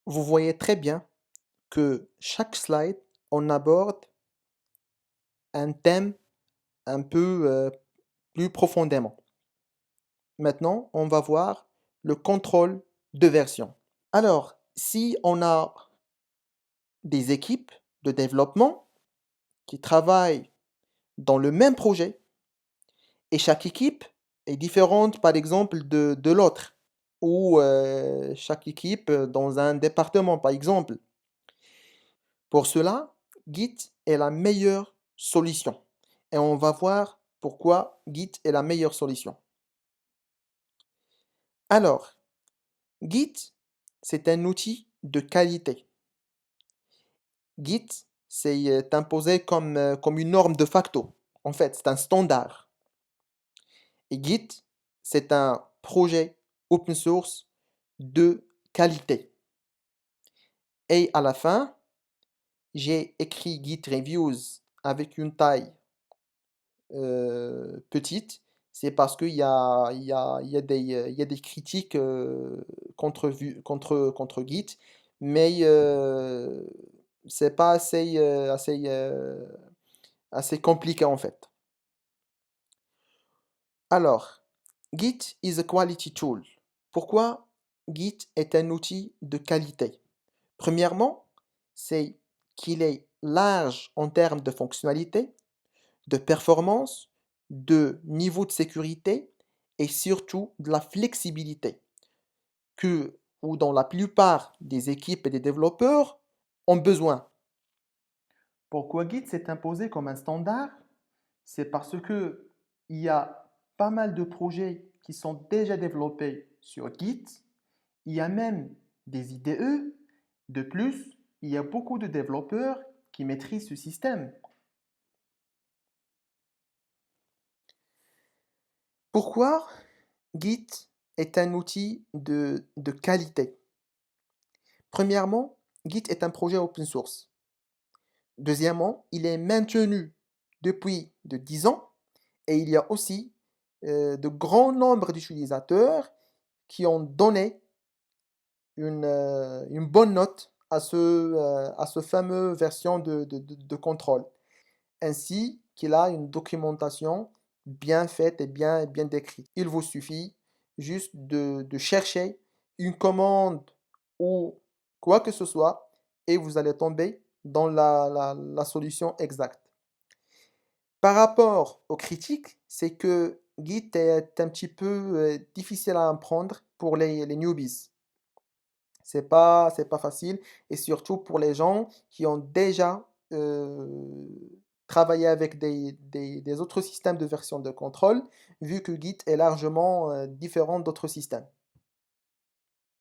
Vous voyez très bien que chaque slide, on aborde un thème un peu plus profondément. Maintenant, on va voir le contrôle de version. Alors, si on a des équipes de développement qui travaillent dans le même projet et chaque équipe est différente, par exemple, de l'autre, ou chaque équipe dans un département, par exemple. Pour cela, Git est la meilleure solution. Et on va voir pourquoi Git est la meilleure solution. Alors, Git, c'est un outil de qualité. Git, c'est imposé comme une norme de facto. En fait, c'est un standard. Et Git, c'est un projet open source de qualité. Et à la fin, j'ai écrit Git Reviews avec une taille petite, c'est parce qu'il y a des critiques contre Git, mais c'est pas assez compliqué en fait. Alors, Git is a quality tool. Pourquoi Git est un outil de qualité? Premièrement, c'est qu'il est large en termes de fonctionnalités, de performance, de niveau de sécurité et surtout de la flexibilité que ou dont la plupart des équipes et des développeurs ont besoin. Pourquoi Git s'est imposé comme un standard? C'est parce que il y a pas mal de projets qui sont déjà développés sur Git. Il y a même des IDE. De plus, il y a beaucoup de développeurs qui maîtrisent ce système. Pourquoi Git est un outil de qualité? Premièrement, Git est un projet open source. Deuxièmement, il est maintenu depuis de 10 ans et il y a aussi de grands nombres d'utilisateurs qui ont donné une bonne note à ce fameux version de contrôle, ainsi qu'il a une documentation bien faite et bien décrite. Il vous suffit juste de chercher une commande ou quoi que ce soit et vous allez tomber dans la solution exacte. Par rapport aux critiques, c'est que Git est un petit peu difficile à apprendre pour les newbies. C'est pas facile et surtout pour les gens qui ont déjà travaillé avec des autres systèmes de version de contrôle, vu que Git est largement différent d'autres systèmes.